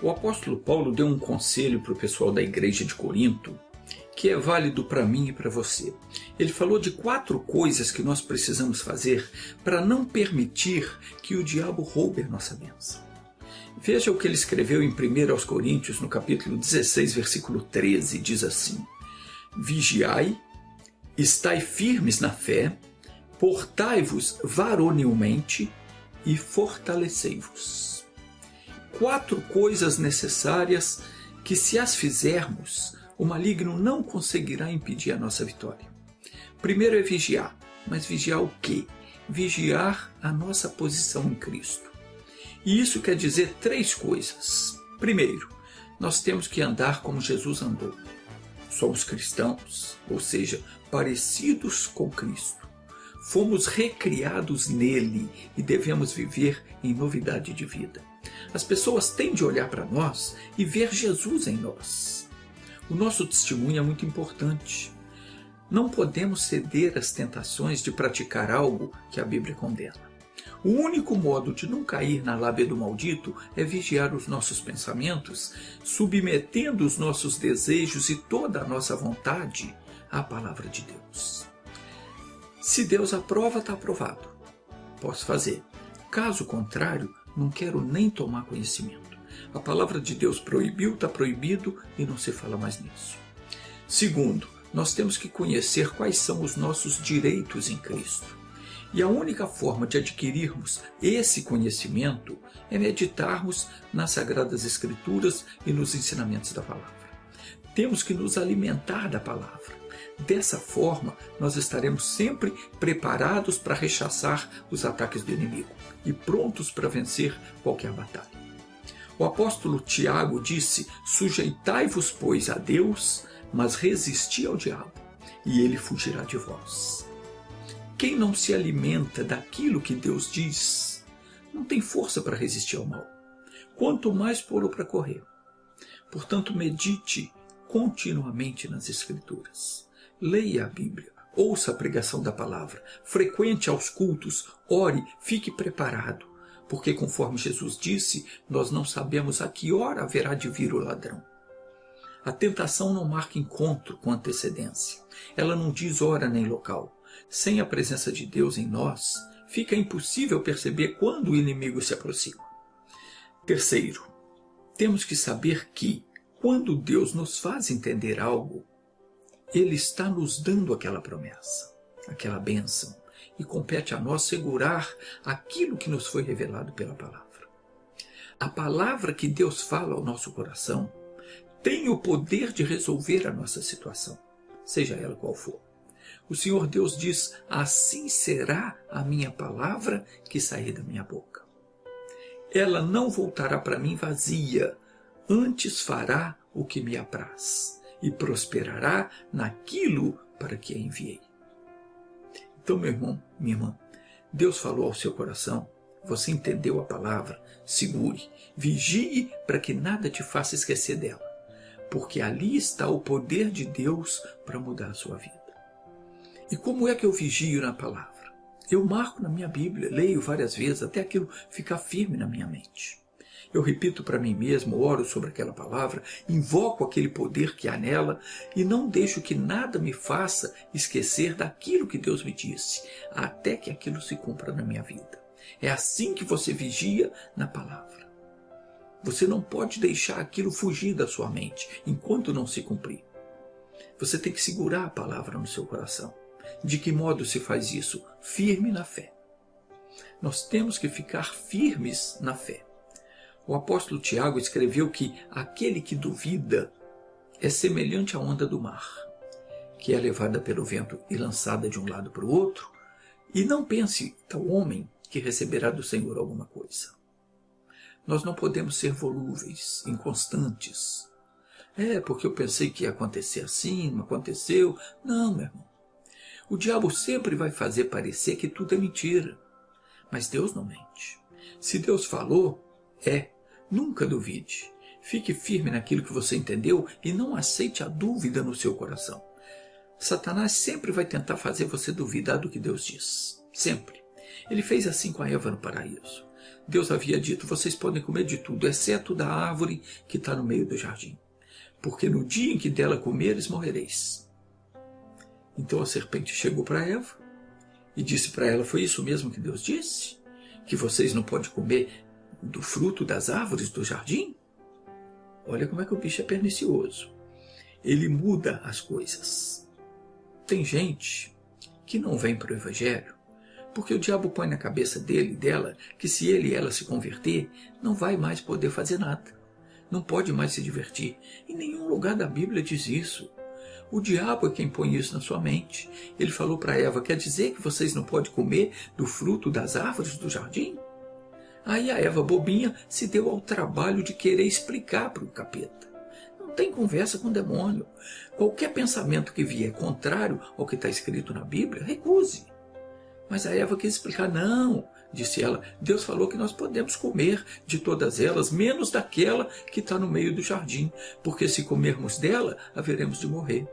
O apóstolo Paulo deu um conselho para o pessoal da igreja de Corinto que é válido para mim e para você. Ele falou de 4 coisas que nós precisamos fazer para não permitir que o diabo roube a nossa bênção. Veja o que ele escreveu em 1 aos Coríntios, no capítulo 16, versículo 13, diz assim: Vigiai, estai firmes na fé, portai-vos varonilmente e fortalecei-vos. 4 coisas necessárias que, se as fizermos, o maligno não conseguirá impedir a nossa vitória. Primeiro é vigiar. Mas vigiar o quê? Vigiar a nossa posição em Cristo. E isso quer dizer 3 coisas. Primeiro, nós temos que andar como Jesus andou. Somos cristãos, ou seja, parecidos com Cristo. Fomos recriados nele e devemos viver em novidade de vida. As pessoas têm de olhar para nós e ver Jesus em nós. O nosso testemunho é muito importante. Não podemos ceder às tentações de praticar algo que a Bíblia condena. O único modo de não cair na lábia do maldito é vigiar os nossos pensamentos, submetendo os nossos desejos e toda a nossa vontade à palavra de Deus. Se Deus aprova, está aprovado. Posso fazer. Caso contrário, não quero nem tomar conhecimento. A palavra de Deus proibiu, está proibido e não se fala mais nisso. Segundo, nós temos que conhecer quais são os nossos direitos em Cristo. E a única forma de adquirirmos esse conhecimento é meditarmos nas Sagradas Escrituras e nos ensinamentos da palavra. Temos que nos alimentar da palavra. Dessa forma, nós estaremos sempre preparados para rechaçar os ataques do inimigo e prontos para vencer qualquer batalha. O apóstolo Tiago disse: sujeitai-vos, pois, a Deus, mas resisti ao diabo, e ele fugirá de vós. Quem não se alimenta daquilo que Deus diz, não tem força para resistir ao mal, quanto mais pô-lo para correr. Portanto, medite continuamente nas Escrituras. Leia a Bíblia, ouça a pregação da palavra, frequente aos cultos, ore, fique preparado, porque conforme Jesus disse, nós não sabemos a que hora haverá de vir o ladrão. A tentação não marca encontro com antecedência, ela não diz hora nem local. Sem a presença de Deus em nós, fica impossível perceber quando o inimigo se aproxima. Terceiro, temos que saber que, quando Deus nos faz entender algo, Ele está nos dando aquela promessa, aquela bênção, e compete a nós segurar aquilo que nos foi revelado pela palavra. A palavra que Deus fala ao nosso coração tem o poder de resolver a nossa situação, seja ela qual for. O Senhor Deus diz: assim será a minha palavra que sair da minha boca. Ela não voltará para mim vazia, antes fará o que me apraz e prosperará naquilo para que a enviei. Então, meu irmão, minha irmã, Deus falou ao seu coração, você entendeu a palavra, segure, vigie para que nada te faça esquecer dela, porque ali está o poder de Deus para mudar a sua vida. E como é que eu vigio na palavra? Eu marco na minha Bíblia, leio várias vezes, até aquilo ficar firme na minha mente. Eu repito para mim mesmo, oro sobre aquela palavra, invoco aquele poder que há nela e não deixo que nada me faça esquecer daquilo que Deus me disse, até que aquilo se cumpra na minha vida. É assim que você vigia na palavra. Você não pode deixar aquilo fugir da sua mente enquanto não se cumprir. Você tem que segurar a palavra no seu coração. De que modo se faz isso? Firme na fé. Nós temos que ficar firmes na fé. O apóstolo Tiago escreveu que aquele que duvida é semelhante à onda do mar, que é levada pelo vento e lançada de um lado para o outro, e não pense tal homem que receberá do Senhor alguma coisa. Nós não podemos ser volúveis, inconstantes. Porque eu pensei que ia acontecer assim, não aconteceu. Não, meu irmão. O diabo sempre vai fazer parecer que tudo é mentira. Mas Deus não mente. Se Deus falou, nunca duvide. Fique firme naquilo que você entendeu e não aceite a dúvida no seu coração. Satanás sempre vai tentar fazer você duvidar do que Deus diz. Sempre. Ele fez assim com a Eva no paraíso. Deus havia dito, vocês podem comer de tudo, exceto da árvore que está no meio do jardim. Porque no dia em que dela comeres, morrereis. Então a serpente chegou para Eva e disse para ela, foi isso mesmo que Deus disse? Que vocês não podem comer do fruto das árvores do jardim? Olha como é que o bicho é pernicioso. Ele muda as coisas. Tem gente que não vem para o Evangelho porque o diabo põe na cabeça dele e dela que se ele e ela se converter, não vai mais poder fazer nada. Não pode mais se divertir. Em nenhum lugar da Bíblia diz isso. O diabo é quem põe isso na sua mente. Ele falou para Eva, quer dizer que vocês não podem comer do fruto das árvores do jardim? Aí a Eva bobinha se deu ao trabalho de querer explicar para o capeta. Não tem conversa com o demônio. Qualquer pensamento que vier contrário ao que está escrito na Bíblia, recuse. Mas a Eva quis explicar, não, disse ela, Deus falou que nós podemos comer de todas elas, menos daquela que está no meio do jardim, porque se comermos dela, haveremos de morrer.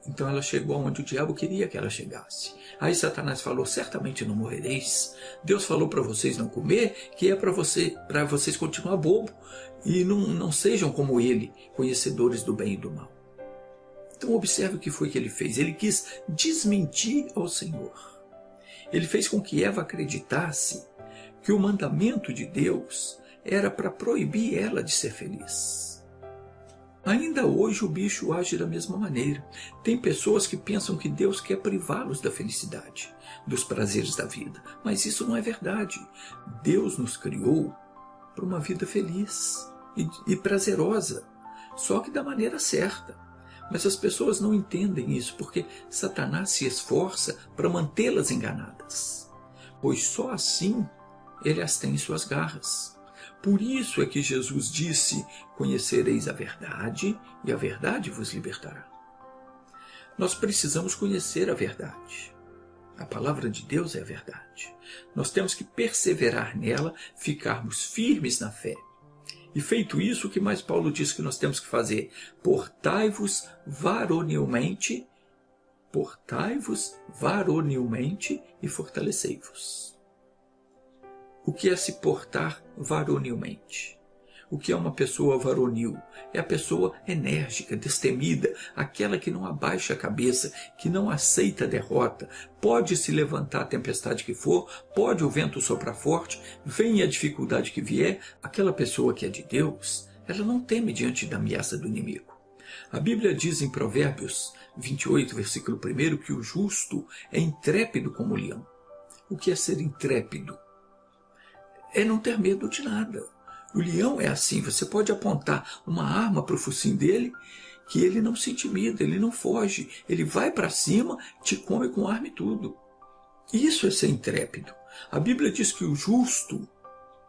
Então ela chegou onde o diabo queria que ela chegasse. Aí Satanás falou, certamente não morrereis. Deus falou para vocês não comer, que é para vocês continuar bobo e não sejam como ele, conhecedores do bem e do mal. Então observe o que foi que ele fez. Ele quis desmentir ao Senhor. Ele fez com que Eva acreditasse que o mandamento de Deus era para proibir ela de ser feliz. Ainda hoje o bicho age da mesma maneira. Tem pessoas que pensam que Deus quer privá-los da felicidade, dos prazeres da vida. Mas isso não é verdade. Deus nos criou para uma vida feliz e prazerosa, só que da maneira certa. Mas as pessoas não entendem isso, porque Satanás se esforça para mantê-las enganadas. Pois só assim ele as tem em suas garras. Por isso é que Jesus disse, conhecereis a verdade e a verdade vos libertará. Nós precisamos conhecer a verdade. A palavra de Deus é a verdade. Nós temos que perseverar nela, ficarmos firmes na fé. E feito isso, o que mais Paulo diz que nós temos que fazer? Portai-vos varonilmente e fortalecei-vos. O que é se portar varonilmente? O que é uma pessoa varonil? É a pessoa enérgica, destemida, aquela que não abaixa a cabeça, que não aceita a derrota. Pode se levantar a tempestade que for, pode o vento soprar forte, venha a dificuldade que vier, aquela pessoa que é de Deus, ela não teme diante da ameaça do inimigo. A Bíblia diz em Provérbios 28, versículo 1, que o justo é intrépido como o leão. O que é ser intrépido? É não ter medo de nada. O leão é assim, você pode apontar uma arma para o focinho dele, que ele não se intimida, ele não foge, ele vai para cima, te come com arma e tudo. Isso é ser intrépido. A Bíblia diz que o justo,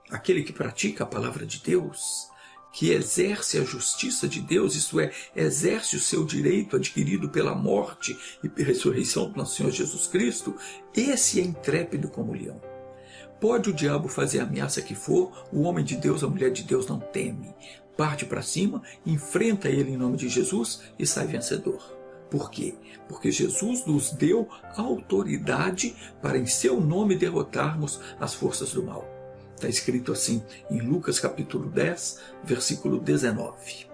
aquele que pratica a palavra de Deus, que exerce a justiça de Deus, isto é, exerce o seu direito adquirido pela morte e ressurreição do nosso Senhor Jesus Cristo, esse é intrépido como o leão. Pode o diabo fazer a ameaça que for, o homem de Deus, a mulher de Deus não teme. Parte para cima, enfrenta ele em nome de Jesus e sai vencedor. Por quê? Porque Jesus nos deu autoridade para em seu nome derrotarmos as forças do mal. Está escrito assim em Lucas capítulo 10, versículo 19.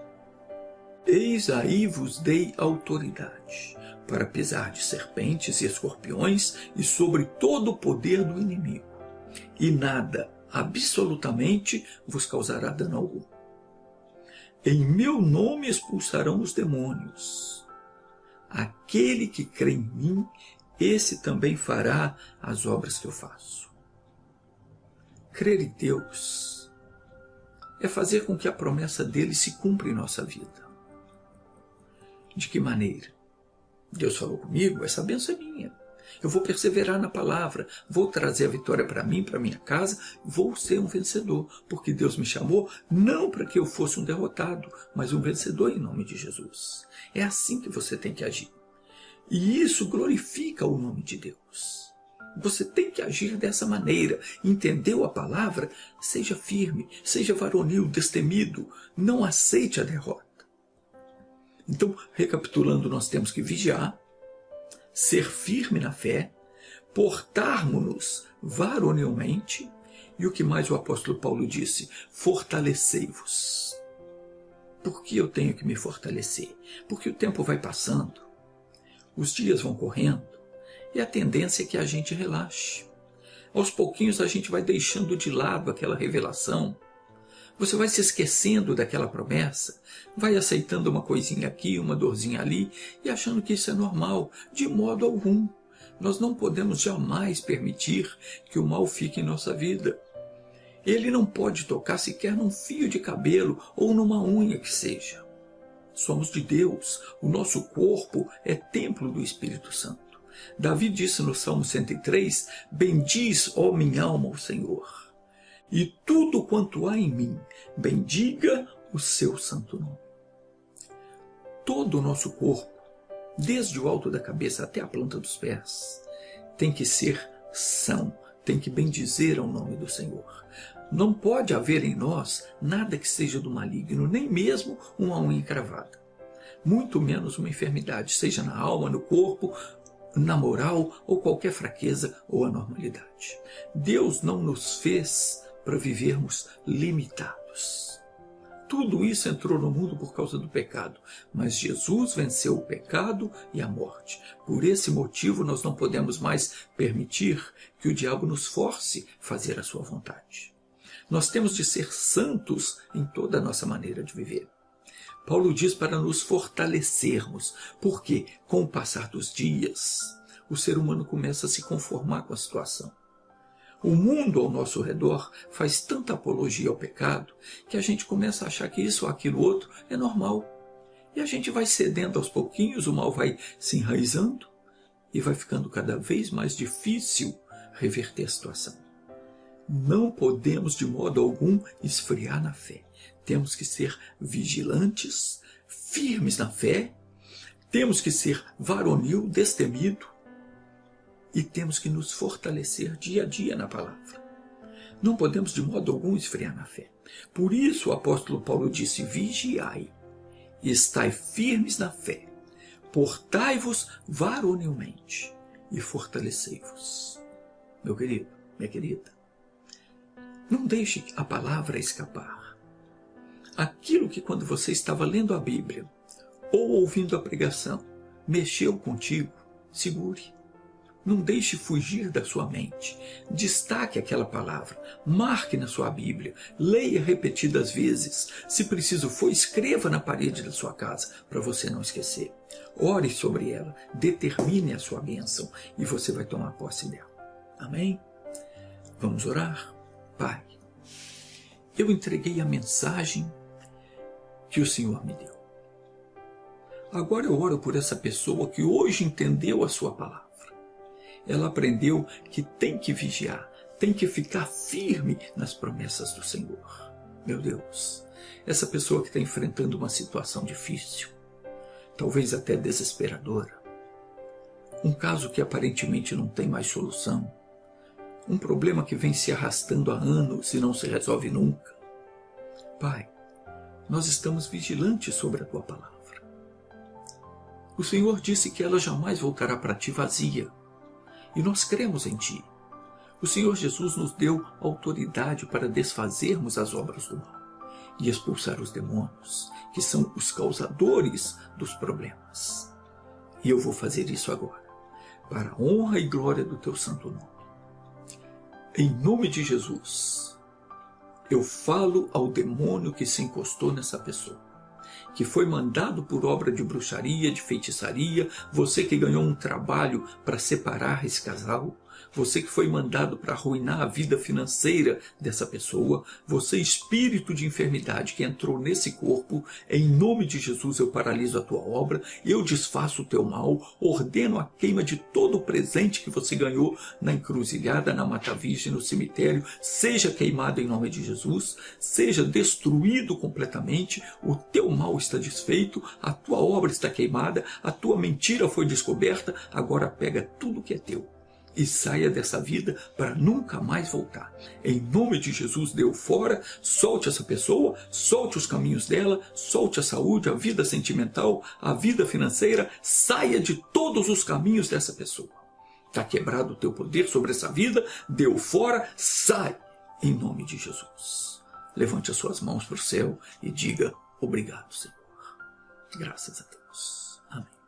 Eis aí vos dei autoridade para pisar de serpentes e escorpiões e sobre todo o poder do inimigo. E nada, absolutamente, vos causará dano algum. Em meu nome expulsarão os demônios. Aquele que crê em mim, esse também fará as obras que eu faço. Crer em Deus é fazer com que a promessa dele se cumpra em nossa vida. De que maneira? Deus falou comigo, essa bênção é minha. Eu vou perseverar na palavra, vou trazer a vitória para mim, para minha casa, vou ser um vencedor, porque Deus me chamou não para que eu fosse um derrotado, mas um vencedor em nome de Jesus. É assim que você tem que agir. E isso glorifica o nome de Deus. Você tem que agir dessa maneira. Entendeu a palavra? Seja firme, seja varonil, destemido, não aceite a derrota. Então, recapitulando, nós temos que vigiar, ser firme na fé, portarmos-nos varonilmente, e o que mais o apóstolo Paulo disse? Fortalecei-vos. Por que eu tenho que me fortalecer? Porque o tempo vai passando, os dias vão correndo, e a tendência é que a gente relaxe. Aos pouquinhos a gente vai deixando de lado aquela revelação. Você vai se esquecendo daquela promessa, vai aceitando uma coisinha aqui, uma dorzinha ali, e achando que isso é normal. De modo algum. Nós não podemos jamais permitir que o mal fique em nossa vida. Ele não pode tocar sequer num fio de cabelo ou numa unha que seja. Somos de Deus, o nosso corpo é templo do Espírito Santo. Davi disse no Salmo 103, bendiz, ó minha alma, o Senhor. E tudo quanto há em mim, bendiga o seu santo nome. Todo o nosso corpo, desde o alto da cabeça até a planta dos pés, tem que ser são, tem que bendizer ao nome do Senhor. Não pode haver em nós nada que seja do maligno, nem mesmo uma unha encravada. Muito menos uma enfermidade, seja na alma, no corpo, na moral ou qualquer fraqueza ou anormalidade. Deus não nos fez para vivermos limitados. Tudo isso entrou no mundo por causa do pecado, mas Jesus venceu o pecado e a morte. Por esse motivo nós não podemos mais permitir que o diabo nos force a fazer a sua vontade. Nós temos de ser santos em toda a nossa maneira de viver. Paulo diz para nos fortalecermos, porque com o passar dos dias, o ser humano começa a se conformar com a situação. O mundo ao nosso redor faz tanta apologia ao pecado que a gente começa a achar que isso ou aquilo outro é normal. E a gente vai cedendo aos pouquinhos, o mal vai se enraizando e vai ficando cada vez mais difícil reverter a situação. Não podemos de modo algum esfriar na fé. Temos que ser vigilantes, firmes na fé, temos que ser varonil, destemido, e temos que nos fortalecer dia a dia na palavra. Não podemos de modo algum esfriar na fé. Por isso o apóstolo Paulo disse, vigiai, estai firmes na fé, portai-vos varonilmente e fortalecei-vos. Meu querido, minha querida, não deixe a palavra escapar. Aquilo que quando você estava lendo a Bíblia ou ouvindo a pregação mexeu contigo, segure. Não deixe fugir da sua mente. Destaque aquela palavra, marque na sua Bíblia, leia repetidas vezes. Se preciso for, escreva na parede da sua casa para você não esquecer. Ore sobre ela, determine a sua bênção e você vai tomar posse dela. Amém? Vamos orar? Pai, eu entreguei a mensagem que o Senhor me deu. Agora eu oro por essa pessoa que hoje entendeu a sua palavra. Ela aprendeu que tem que vigiar, tem que ficar firme nas promessas do Senhor. Meu Deus, essa pessoa que está enfrentando uma situação difícil, talvez até desesperadora, um caso que aparentemente não tem mais solução, um problema que vem se arrastando há anos e não se resolve nunca. Pai, nós estamos vigilantes sobre a Tua palavra. O Senhor disse que ela jamais voltará para Ti vazia. E nós cremos em Ti. O Senhor Jesus nos deu autoridade para desfazermos as obras do mal e expulsar os demônios, que são os causadores dos problemas. E eu vou fazer isso agora, para a honra e glória do Teu santo nome. Em nome de Jesus, eu falo ao demônio que se encostou nessa pessoa, que foi mandado por obra de bruxaria, de feitiçaria, você que ganhou um trabalho para separar esse casal, você que foi mandado para arruinar a vida financeira dessa pessoa, você espírito de enfermidade que entrou nesse corpo, em nome de Jesus eu paraliso a tua obra, eu desfaço o teu mal, ordeno a queima de todo o presente que você ganhou na encruzilhada, na Mata Virgem, no cemitério, seja queimado em nome de Jesus, seja destruído completamente, o teu mal está desfeito, a tua obra está queimada, a tua mentira foi descoberta, agora pega tudo que é teu. e saia dessa vida para nunca mais voltar. Em nome de Jesus, deu fora, solte essa pessoa, solte os caminhos dela, solte a saúde, a vida sentimental, a vida financeira, saia de todos os caminhos dessa pessoa. Está quebrado o teu poder sobre essa vida, deu fora, sai, em nome de Jesus. Levante as suas mãos para o céu e diga: obrigado, Senhor. Graças a Deus. Amém.